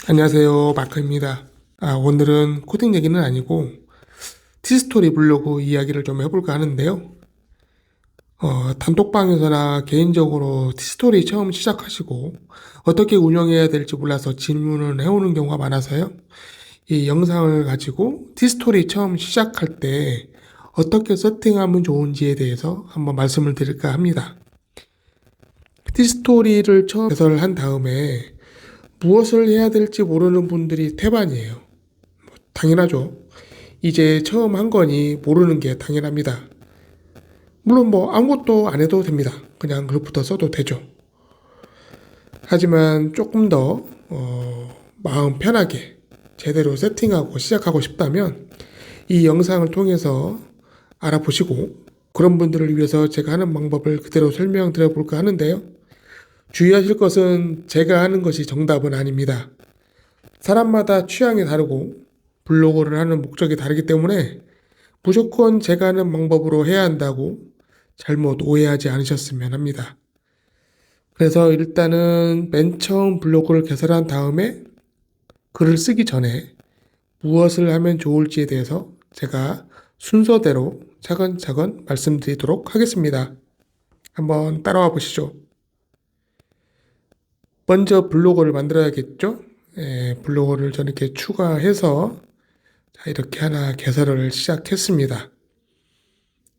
안녕하세요, 마크입니다. 오늘은 코딩 얘기는 아니고 티스토리 블로그 이야기를 좀 해볼까 하는데요. 단톡방에서나 개인적으로 티스토리 처음 시작하시고 어떻게 운영해야 될지 몰라서 질문을 해오는 경우가 많아서요. 이 영상을 가지고 티스토리 처음 시작할 때 어떻게 세팅하면 좋은지에 대해서 한번 말씀을 드릴까 합니다. 티스토리를 처음 개설을 한 다음에 무엇을 해야 될지 모르는 분들이 태반이에요. 당연하죠. 이제 처음 한 거니 모르는 게 당연합니다. 물론 아무것도 안 해도 됩니다. 그냥 글부터 써도 되죠. 하지만 조금 더 마음 편하게 제대로 세팅하고 시작하고 싶다면 이 영상을 통해서 알아보시고 그런 분들을 위해서 제가 하는 방법을 그대로 설명드려 볼까 하는데요. 주의하실 것은 제가 하는 것이 정답은 아닙니다. 사람마다 취향이 다르고 블로그를 하는 목적이 다르기 때문에 무조건 제가 하는 방법으로 해야 한다고 잘못 오해하지 않으셨으면 합니다. 그래서 일단은 맨 처음 블로그를 개설한 다음에 글을 쓰기 전에 무엇을 하면 좋을지에 대해서 제가 순서대로 차근차근 말씀드리도록 하겠습니다. 한번 따라와 보시죠. 먼저 블로그를 만들어야겠죠? 블로그를 저는 이렇게 추가해서 이렇게 하나 개설을 시작했습니다.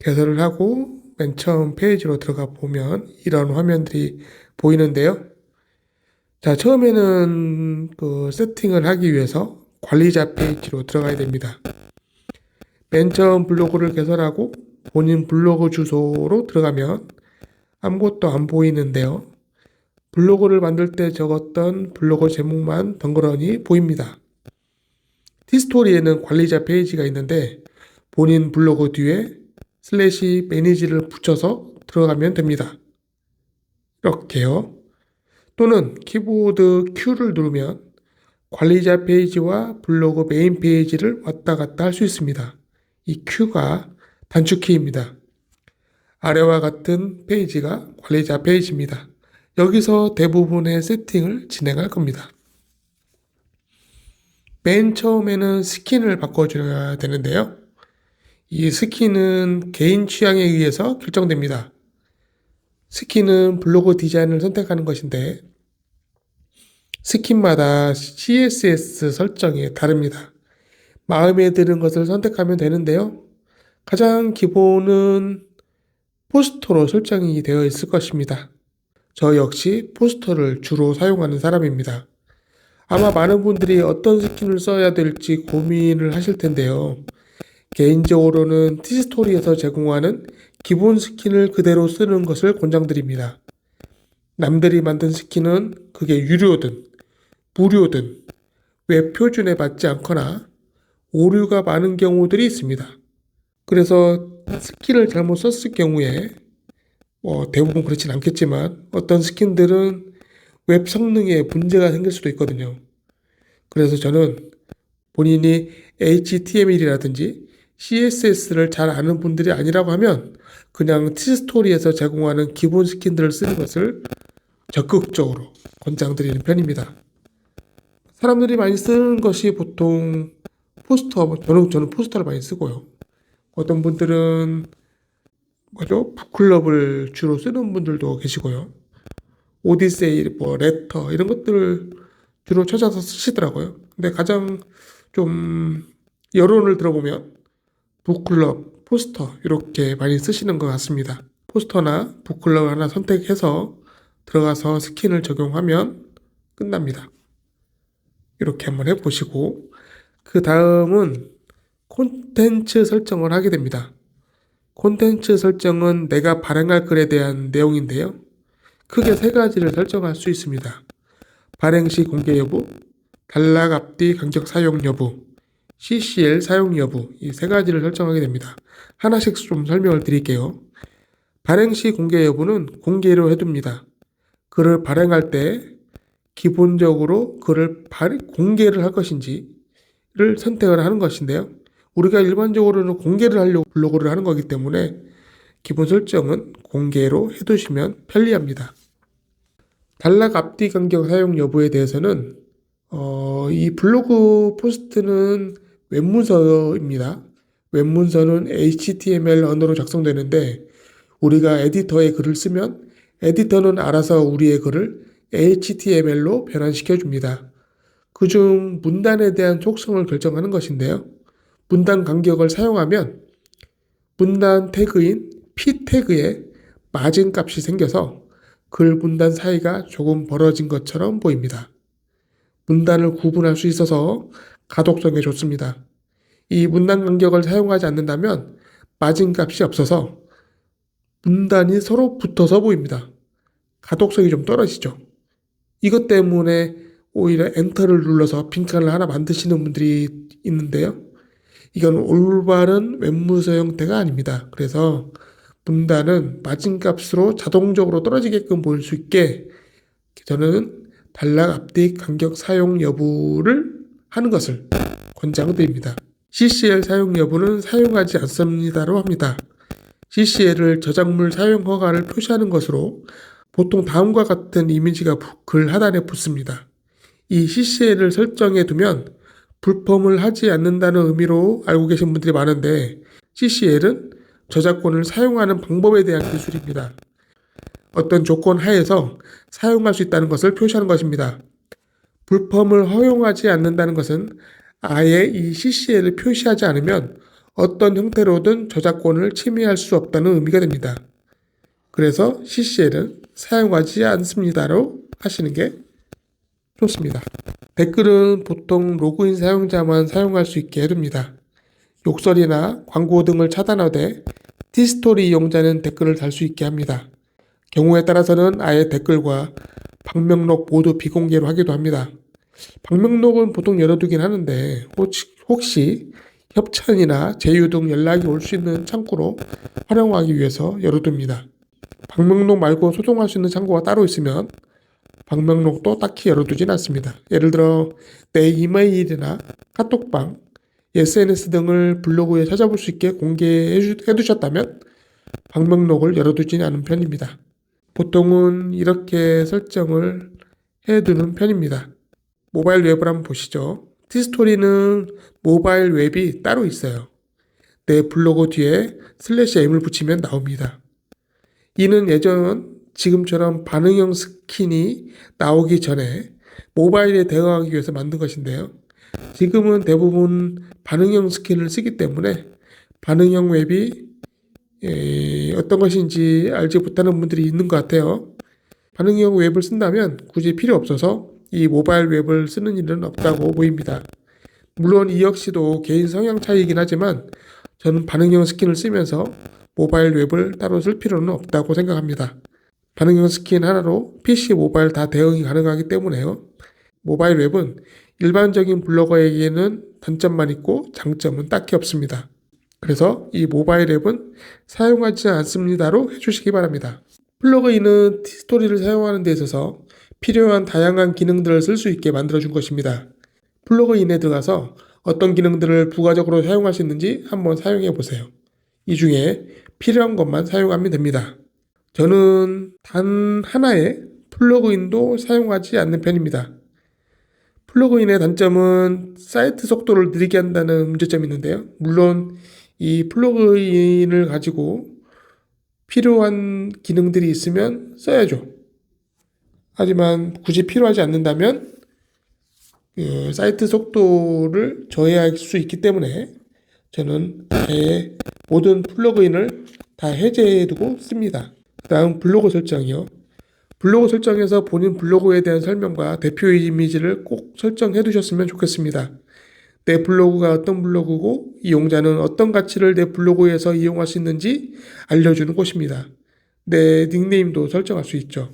개설을 하고 맨 처음 페이지로 들어가 보면 이런 화면들이 보이는데요. 자, 처음에는 그 세팅을 하기 위해서 관리자 페이지로 들어가야 됩니다. 맨 처음 블로그를 개설하고 본인 블로그 주소로 들어가면 아무것도 안 보이는데요. 블로그를 만들 때 적었던 블로그 제목만 덩그러니 보입니다. 티스토리에는 관리자 페이지가 있는데 본인 블로그 뒤에 슬래시 매니지를 붙여서 들어가면 됩니다. 이렇게요. 또는 키보드 Q를 누르면 관리자 페이지와 블로그 메인 페이지를 왔다 갔다 할 수 있습니다. 이 Q가 단축키입니다. 아래와 같은 페이지가 관리자 페이지입니다. 여기서 대부분의 세팅을 진행할 겁니다. 맨 처음에는 스킨을 바꿔줘야 되는데요. 이 스킨은 개인 취향에 의해서 결정됩니다. 스킨은 블로그 디자인을 선택하는 것인데 스킨마다 CSS 설정이 다릅니다. 마음에 드는 것을 선택하면 되는데요. 가장 기본은 포스터로 설정이 되어 있을 것입니다. 저 역시 포스터를 주로 사용하는 사람입니다. 아마 많은 분들이 어떤 스킨을 써야 될지 고민을 하실 텐데요. 개인적으로는 티스토리에서 제공하는 기본 스킨을 그대로 쓰는 것을 권장드립니다. 남들이 만든 스킨은 그게 유료든 무료든 웹 표준에 맞지 않거나 오류가 많은 경우들이 있습니다. 그래서 스킨을 잘못 썼을 경우에 대부분 그렇진 않겠지만 어떤 스킨들은 웹 성능에 문제가 생길 수도 있거든요. 그래서 저는 본인이 HTML이라든지 CSS를 잘 아는 분들이 아니라고 하면 그냥 티스토리에서 제공하는 기본 스킨들을 쓰는 것을 적극적으로 권장드리는 편입니다. 사람들이 많이 쓰는 것이 보통 포스터, 저는 포스터를 많이 쓰고요. 어떤 분들은 북클럽을 주로 쓰는 분들도 계시고요. 오디세이, 레터 이런 것들을 주로 찾아서 쓰시더라고요. 근데 가장 좀 여론을 들어보면 북클럽, 포스터 이렇게 많이 쓰시는 것 같습니다. 포스터나 북클럽 하나 선택해서 들어가서 스킨을 적용하면 끝납니다. 이렇게 한번 해보시고 그 다음은 콘텐츠 설정을 하게 됩니다. 콘텐츠 설정은 내가 발행할 글에 대한 내용인데요. 크게 세 가지를 설정할 수 있습니다. 발행 시 공개 여부, 단락 앞뒤 간격 사용 여부, CCL 사용 여부 이 세 가지를 설정하게 됩니다. 하나씩 좀 설명을 드릴게요. 발행 시 공개 여부는 공개로 해둡니다. 글을 발행할 때 기본적으로 글을 공개를 할 것인지를 선택을 하는 것인데요. 우리가 일반적으로는 공개를 하려고 블로그를 하는 거기 때문에 기본 설정은 공개로 해두시면 편리합니다. 단락 앞뒤 간격 사용 여부에 대해서는 이 블로그 포스트는 웹문서입니다. 웹문서는 HTML 언어로 작성되는데 우리가 에디터에 글을 쓰면 에디터는 알아서 우리의 글을 HTML로 변환시켜 줍니다. 그중 문단에 대한 속성을 결정하는 것인데요. 문단 간격을 사용하면 문단 태그인 p 태그에 마진 값이 생겨서 글 문단 사이가 조금 벌어진 것처럼 보입니다. 문단을 구분할 수 있어서 가독성에 좋습니다. 이 문단 간격을 사용하지 않는다면 마진 값이 없어서 문단이 서로 붙어서 보입니다. 가독성이 좀 떨어지죠. 이것 때문에 오히려 엔터를 눌러서 빈칸을 하나 만드시는 분들이 있는데요. 이건 올바른 웹문서 형태가 아닙니다. 그래서 문단은 마진값으로 자동적으로 떨어지게끔 보일 수 있게 저는 단락 앞뒤 간격 사용 여부를 하는 것을 권장드립니다. CCL 사용 여부는 사용하지 않습니다로 합니다. CCL을 저작물 사용 허가를 표시하는 것으로 보통 다음과 같은 이미지가 글 하단에 붙습니다. 이 CCL을 설정해 두면 불펌을 하지 않는다는 의미로 알고 계신 분들이 많은데 CCL은 저작권을 사용하는 방법에 대한 기술입니다. 어떤 조건 하에서 사용할 수 있다는 것을 표시하는 것입니다. 불펌을 허용하지 않는다는 것은 아예 이 CCL을 표시하지 않으면 어떤 형태로든 저작권을 침해할 수 없다는 의미가 됩니다. 그래서 CCL은 사용하지 않습니다로 하시는 게 좋습니다. 댓글은 보통 로그인 사용자만 사용할 수 있게 해둡니다. 욕설이나 광고 등을 차단하되 티스토리 이용자는 댓글을 달 수 있게 합니다. 경우에 따라서는 아예 댓글과 방명록 모두 비공개로 하기도 합니다. 방명록은 보통 열어두긴 하는데 혹시 협찬이나 제휴 등 연락이 올 수 있는 창구로 활용하기 위해서 열어둡니다. 방명록 말고 소통할 수 있는 창구가 따로 있으면 방명록도 딱히 열어두진 않습니다. 예를 들어 내 이메일이나 카톡방, SNS 등을 블로그에 찾아볼 수 있게 공개해 두셨다면 방명록을 열어두지는 않은 편입니다. 보통은 이렇게 설정을 해두는 편입니다. 모바일 웹을 한번 보시죠. 티스토리는 모바일 웹이 따로 있어요. 내 블로그 뒤에 /m을 붙이면 나옵니다. 이는 지금처럼 반응형 스킨이 나오기 전에 모바일에 대응하기 위해서 만든 것인데요. 지금은 대부분 반응형 스킨을 쓰기 때문에 반응형 웹이 어떤 것인지 알지 못하는 분들이 있는 것 같아요. 반응형 웹을 쓴다면 굳이 필요 없어서 이 모바일 웹을 쓰는 일은 없다고 보입니다. 물론 이 역시도 개인 성향 차이이긴 하지만 저는 반응형 스킨을 쓰면서 모바일 웹을 따로 쓸 필요는 없다고 생각합니다. 반응형 스킨 하나로 PC, 모바일 다 대응이 가능하기 때문에요. 모바일 웹은 일반적인 블로거에게는 단점만 있고 장점은 딱히 없습니다. 그래서 이 모바일 앱은 사용하지 않습니다로 해주시기 바랍니다. 플러그인은 티스토리를 사용하는 데 있어서 필요한 다양한 기능들을 쓸 수 있게 만들어준 것입니다. 플러그인에 들어가서 어떤 기능들을 부가적으로 사용할 수 있는지 한번 사용해 보세요. 이 중에 필요한 것만 사용하면 됩니다. 저는 단 하나의 플러그인도 사용하지 않는 편입니다. 플러그인의 단점은 사이트 속도를 느리게 한다는 문제점이 있는데요. 물론 이 플러그인을 가지고 필요한 기능들이 있으면 써야죠. 하지만 굳이 필요하지 않는다면 사이트 속도를 저해할 수 있기 때문에 저는 아예 모든 플러그인을 다 해제해두고 씁니다. 다음 블로그 설정이요. 블로그 설정에서 본인 블로그에 대한 설명과 대표 이미지를 꼭 설정해 두셨으면 좋겠습니다. 내 블로그가 어떤 블로그고 이용자는 어떤 가치를 내 블로그에서 이용할 수 있는지 알려주는 곳입니다. 내 닉네임도 설정할 수 있죠.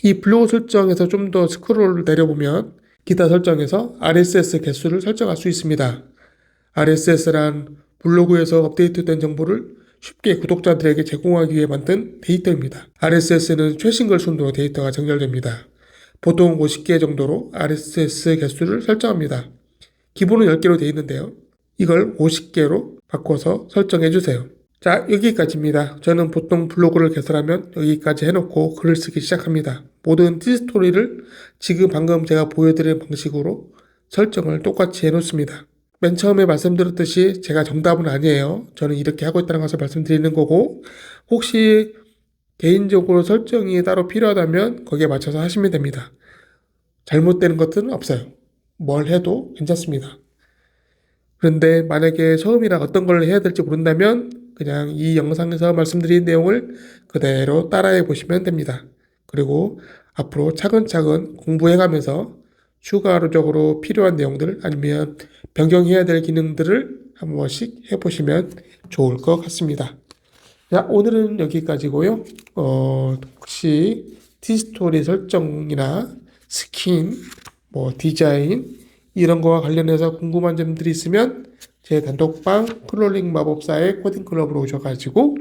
이 블로그 설정에서 좀 더 스크롤을 내려보면 기타 설정에서 RSS 개수를 설정할 수 있습니다. RSS란 블로그에서 업데이트된 정보를 쉽게 구독자들에게 제공하기 위해 만든 데이터입니다. RSS는 최신 글 순으로 데이터가 정렬됩니다. 보통 50개 정도로 RSS 개수를 설정합니다. 기본은 10개로 되어 있는데요. 이걸 50개로 바꿔서 설정해 주세요. 자, 여기까지입니다. 저는 보통 블로그를 개설하면 여기까지 해놓고 글을 쓰기 시작합니다. 모든 티스토리를 지금 방금 제가 보여드린 방식으로 설정을 똑같이 해놓습니다. 맨 처음에 말씀드렸듯이 제가 정답은 아니에요. 저는 이렇게 하고 있다는 것을 말씀드리는 거고, 혹시 개인적으로 설정이 따로 필요하다면 거기에 맞춰서 하시면 됩니다. 잘못되는 것은 없어요. 뭘 해도 괜찮습니다. 그런데 만약에 처음이라 어떤 걸 해야 될지 모른다면 그냥 이 영상에서 말씀드린 내용을 그대로 따라해 보시면 됩니다. 그리고 앞으로 차근차근 공부해 가면서 추가적으로 필요한 내용들 아니면 변경해야 될 기능들을 한 번씩 해보시면 좋을 것 같습니다. 자, 오늘은 여기까지고요. 혹시 티스토리 설정이나 스킨, 디자인 이런 거와 관련해서 궁금한 점들이 있으면 제 단톡방 클롤링 마법사의 코딩 클럽으로 오셔가지고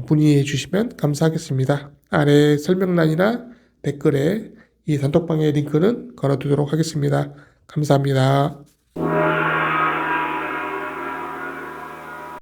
문의해 주시면 감사하겠습니다. 아래 설명란이나 댓글에 이 단톡방의 링크는 걸어두도록 하겠습니다. 감사합니다.